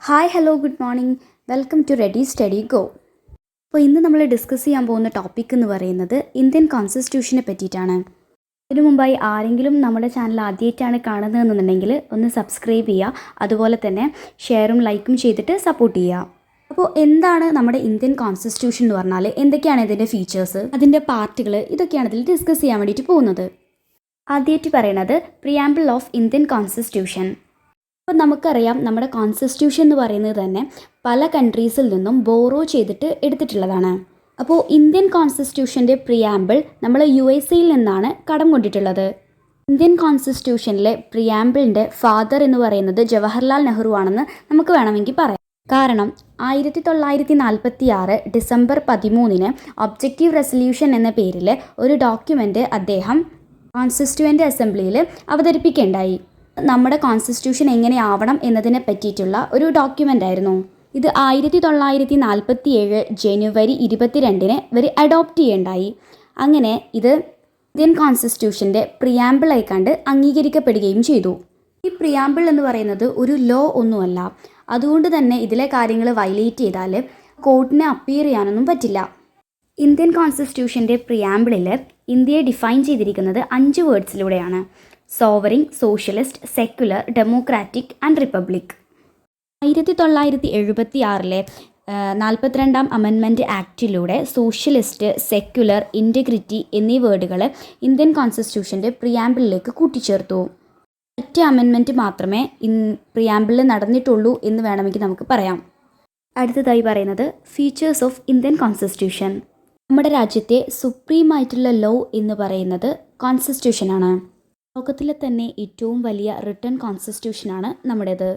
Hi hello good morning welcome to ready study go. അപ്പോൾ ഇന്ന് നമ്മൾ ഡിസ്കസ് ചെയ്യാൻ പോകുന്ന ടോപ്പിക് എന്ന് പറയുന്നത് ഇന്ത്യൻ കോൺസ്റ്റിറ്റ്യൂഷനെ പറ്റിയിട്ടാണ്. ഇതിനു മുമ്പായി ആരെങ്കിലും നമ്മുടെ ചാനൽ ആദ്യമായിട്ടാണ് കാണുന്നതെന്നുണ്ടെങ്കിൽ ഒന്ന് സബ്സ്ക്രൈബ് ചെയ്യുക, അതുപോലെ തന്നെ ഷെയറും ലൈക്കും ചെയ്തിട്ട് സപ്പോർട്ട് ചെയ്യുക. അപ്പോൾ എന്താണ് നമ്മുടെ ഇന്ത്യൻ കോൺസ്റ്റിറ്റ്യൂഷൻ എന്ന് പറഞ്ഞാൽ, എന്തൊക്കെയാണ് ഇതിൻ്റെ ഫീച്ചേഴ്സ്, അതിൻ്റെ പാർട്ടുകൾ, ഇതൊക്കെയാണ് ഇതിൽ ഡിസ്കസ് ചെയ്യാൻ വേണ്ടിയിട്ട് പോകുന്നത്. ആദ്യമായിട്ട് പറയുന്നത് പ്രിയാമ്പിൾ ഓഫ് ഇന്ത്യൻ കോൺസ്റ്റിറ്റ്യൂഷൻ. അപ്പോൾ നമുക്കറിയാം, നമ്മുടെ കോൺസ്റ്റിറ്റ്യൂഷൻ എന്ന് പറയുന്നത് തന്നെ പല കൺട്രീസിൽ നിന്നും ബോറോ ചെയ്തിട്ട് എടുത്തിട്ടുള്ളതാണ്. അപ്പോൾ ഇന്ത്യൻ കോൺസ്റ്റിറ്റ്യൂഷൻ്റെ പ്രിയാമ്പിൾ നമ്മൾ USA നിന്നാണ് കടം കൊണ്ടിട്ടുള്ളത്. ഇന്ത്യൻ കോൺസ്റ്റിറ്റ്യൂഷനിലെ പ്രിയാമ്പിളിൻ്റെ ഫാദർ എന്ന് പറയുന്നത് ജവഹർലാൽ നെഹ്റു ആണെന്ന് നമുക്ക് വേണമെങ്കിൽ പറയാം. കാരണം 1946 ഡിസംബർ 13 ഒബ്ജക്റ്റീവ് റെസൊല്യൂഷൻ എന്ന പേരിൽ ഒരു ഡോക്യുമെൻ്റ് അദ്ദേഹം കോൺസ്റ്റിറ്റ്യൂവൻ്റ് അസംബ്ലിയിൽ അവതരിപ്പിക്കുകയുണ്ടായി. നമ്മുടെ കോൺസ്റ്റിറ്റ്യൂഷൻ എങ്ങനെയാവണം എന്നതിനെ പറ്റിയിട്ടുള്ള ഒരു ഡോക്യുമെൻ്റ് ആയിരുന്നു ഇത്. 1947 ജനുവരി 22 ഇവർ അഡോപ്റ്റ് ചെയ്യേണ്ടായി. അങ്ങനെ ഇത് ഇന്ത്യൻ കോൺസ്റ്റിറ്റ്യൂഷൻ്റെ പ്രിയാമ്പിളായി കണ്ട് അംഗീകരിക്കപ്പെടുകയും ചെയ്തു. ഈ പ്രിയാമ്പിൾ എന്ന് പറയുന്നത് ഒരു ലോ ഒന്നുമല്ല. അതുകൊണ്ട് തന്നെ ഇതിലെ കാര്യങ്ങൾ വയലേറ്റ് ചെയ്താൽ കോർട്ടിനെ അപ്പീർ ചെയ്യാനൊന്നും പറ്റില്ല. ഇന്ത്യൻ കോൺസ്റ്റിറ്റ്യൂഷൻ്റെ പ്രിയാമ്പിളിൽ ഇന്ത്യയെ ഡിഫൈൻ ചെയ്തിരിക്കുന്നത് 5 വേർഡ്സിലൂടെയാണ്: sovereign, socialist, secular, democratic and republic. 1976 42ാം അമെൻമെൻറ്റ് ആക്റ്റിലൂടെ സോഷ്യലിസ്റ്റ്, സെക്യുലർ, ഇൻറ്റഗ്രിറ്റി എന്നീ വേർഡുകൾ ഇന്ത്യൻ കോൺസ്റ്റിറ്റ്യൂഷൻ്റെ പ്രിയാമ്പിളിലേക്ക് കൂട്ടിച്ചേർത്തു. ഒറ്റ അമെൻമെൻറ്റ് മാത്രമേ പ്രിയാമ്പിളിൽ നടന്നിട്ടുള്ളൂ എന്ന് വേണമെങ്കിൽ നമുക്ക് പറയാം. അടുത്തതായി പറയുന്നത് ഫീച്ചേഴ്സ് ഓഫ് ഇന്ത്യൻ കോൺസ്റ്റിറ്റ്യൂഷൻ. നമ്മുടെ രാജ്യത്തെ സുപ്രീമായിട്ടുള്ള ലോ എന്ന് പറയുന്നത് കോൺസ്റ്റിറ്റ്യൂഷനാണ്. ലോകത്തിലെ തന്നെ ഏറ്റവും വലിയ റിട്ടൺ കോൺസ്റ്റിറ്റ്യൂഷനാണ് നമ്മുടേത്.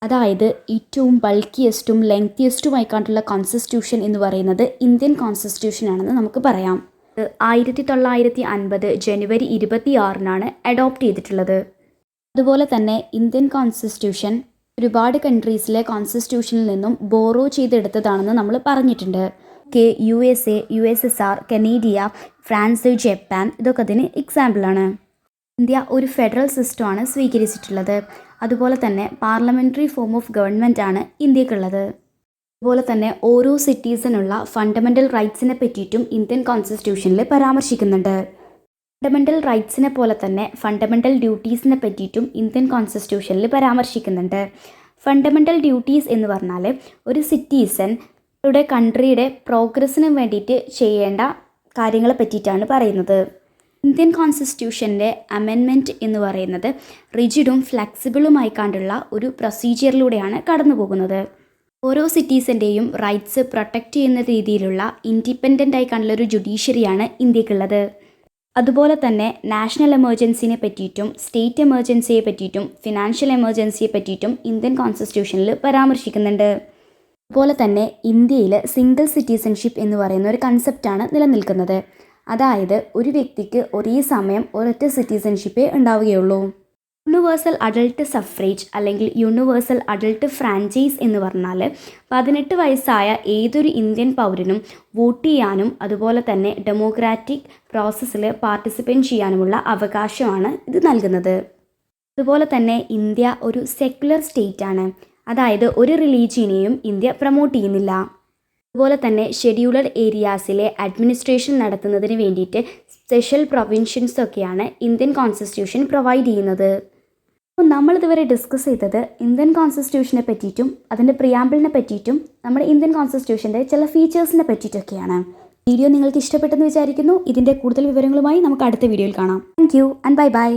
അതായത് ഏറ്റവും ബൾക്കിയസ്റ്റും ലെങ്തിയസ്റ്റുമായി കണ്ടുള്ള കോൺസ്റ്റിറ്റ്യൂഷൻ എന്ന് പറയുന്നത് ഇന്ത്യൻ കോൺസ്റ്റിറ്റ്യൂഷനാണെന്ന് നമുക്ക് പറയാം. 1950 ജനുവരി 26 അഡോപ്റ്റ് ചെയ്തിട്ടുള്ളത്. അതുപോലെ തന്നെ ഇന്ത്യൻ കോൺസ്റ്റിറ്റ്യൂഷൻ ഒരുപാട് കൺട്രീസിലെ കോൺസ്റ്റിറ്റ്യൂഷനിൽ നിന്നും ബോറോ ചെയ്തെടുത്തതാണെന്ന് നമ്മൾ പറഞ്ഞിട്ടുണ്ട്. USA, USSR, കനേഡിയ, ഫ്രാൻസ്, ജപ്പാൻ ഇതൊക്കെ അതിന് എക്സാമ്പിളാണ്. ഇന്ത്യ ഒരു ഫെഡറൽ സിസ്റ്റമാണ് സ്വീകരിച്ചിട്ടുള്ളത്. അതുപോലെ തന്നെ പാർലമെൻ്ററി ഫോം ഓഫ് ഗവൺമെൻറ് ആണ് ഇന്ത്യക്കുള്ളത്. അതുപോലെ തന്നെ ഓരോ സിറ്റീസിനുള്ള ഫണ്ടമെൻ്റൽ റൈറ്റ്സിനെ പറ്റിയിട്ടും ഇന്ത്യൻ കോൺസ്റ്റിറ്റ്യൂഷനിൽ പരാമർശിക്കുന്നുണ്ട്. ഫണ്ടമെൻ്റൽ റൈറ്റ്സിനെ പോലെ തന്നെ ഫണ്ടമെൻ്റൽ ഡ്യൂട്ടീസിനെ പറ്റിയിട്ടും ഇന്ത്യൻ കോൺസ്റ്റിറ്റ്യൂഷനിൽ പരാമർശിക്കുന്നുണ്ട്. ഫണ്ടമെൻ്റൽ ഡ്യൂട്ടീസ് എന്ന് പറഞ്ഞാൽ ഒരു സിറ്റീസൻ്റെ കൺട്രിയുടെ പ്രോഗ്രസ്സിന് വേണ്ടിയിട്ട് ചെയ്യേണ്ട കാര്യങ്ങളെ പറ്റിയിട്ടാണ് പറയുന്നത്. ഇന്ത്യൻ കോൺസ്റ്റിറ്റ്യൂഷൻ്റെ അമെൻമെൻറ്റ് എന്ന് പറയുന്നത് റിജിഡും ഫ്ലെക്സിബിളുമായി കണ്ടുള്ള ഒരു പ്രൊസീജിയറിലൂടെയാണ് കടന്നു പോകുന്നത്. ഓരോ സിറ്റീസിൻ്റെയും റൈറ്റ്സ് പ്രൊട്ടക്റ്റ് ചെയ്യുന്ന രീതിയിലുള്ള ഇൻഡിപെൻഡൻ്റ് ആയി കണ്ടുള്ള ഒരു ജുഡീഷ്യറിയാണ് ഇന്ത്യക്കുള്ളത്. അതുപോലെ തന്നെ നാഷണൽ എമർജൻസിനെ പറ്റിയിട്ടും സ്റ്റേറ്റ് എമർജൻസിയെ പറ്റിയിട്ടും ഫിനാൻഷ്യൽ എമർജൻസിയെ പറ്റിയിട്ടും ഇന്ത്യൻ കോൺസ്റ്റിറ്റ്യൂഷനിൽ പരാമർശിക്കുന്നുണ്ട്. അതുപോലെ തന്നെ ഇന്ത്യയിൽ സിംഗിൾ സിറ്റിസൺഷിപ്പ് എന്ന് പറയുന്ന ഒരു കൺസെപ്റ്റാണ് നിലനിൽക്കുന്നത്. അതായത് ഒരു വ്യക്തിക്ക് ഒരേ സമയം ഒരൊറ്റ സിറ്റിസൺഷിപ്പേ ഉണ്ടാവുകയുള്ളൂ. യൂണിവേഴ്സൽ അഡൾട്ട് സഫ്രേജ് അല്ലെങ്കിൽ യൂണിവേഴ്സൽ അഡൾട്ട് ഫ്രാഞ്ചൈസ് എന്ന് പറഞ്ഞാൽ 18 വയസ്സായ ഏതൊരു ഇന്ത്യൻ പൗരനും വോട്ട് ചെയ്യാനും അതുപോലെ തന്നെ ഡെമോക്രാറ്റിക് പ്രോസസ്സിൽ പാർട്ടിസിപ്പേറ്റ് ചെയ്യാനുമുള്ള അവകാശമാണ് ഇത് നൽകുന്നത്. അതുപോലെ തന്നെ ഇന്ത്യ ഒരു സെക്യുലർ സ്റ്റേറ്റ് ആണ്. അതായത് ഒരു റിലീജിയനെയും ഇന്ത്യ പ്രൊമോട്ട് ചെയ്യുന്നില്ല. അതുപോലെ തന്നെ ഷെഡ്യൂൾഡ് ഏരിയാസിലെ അഡ്മിനിസ്ട്രേഷൻ നടത്തുന്നതിന് വേണ്ടിയിട്ട് സ്പെഷ്യൽ പ്രൊവിൻഷൻസൊക്കെയാണ് ഇന്ത്യൻ കോൺസ്റ്റിറ്റ്യൂഷൻ പ്രൊവൈഡ് ചെയ്യുന്നത്. അപ്പോൾ നമ്മളിതുവരെ ഡിസ്കസ് ചെയ്തത് ഇന്ത്യൻ കോൺസ്റ്റിറ്റ്യൂഷനെ പറ്റിയിട്ടും അതിൻ്റെ പ്രിയാമ്പിളിനെ പറ്റിയിട്ടും നമ്മുടെ ഇന്ത്യൻ കോൺസ്റ്റിറ്റ്യൂഷൻ്റെ ചില ഫീച്ചേഴ്സിനെ പറ്റിയിട്ടൊക്കെയാണ്. വീഡിയോ നിങ്ങൾക്ക് ഇഷ്ടപ്പെട്ടെന്ന് വിചാരിക്കുന്നു. ഇതിൻ്റെ കൂടുതൽ വിവരങ്ങളുമായി നമുക്ക് അടുത്ത വീഡിയോയിൽ കാണാം. Thank you and bye bye.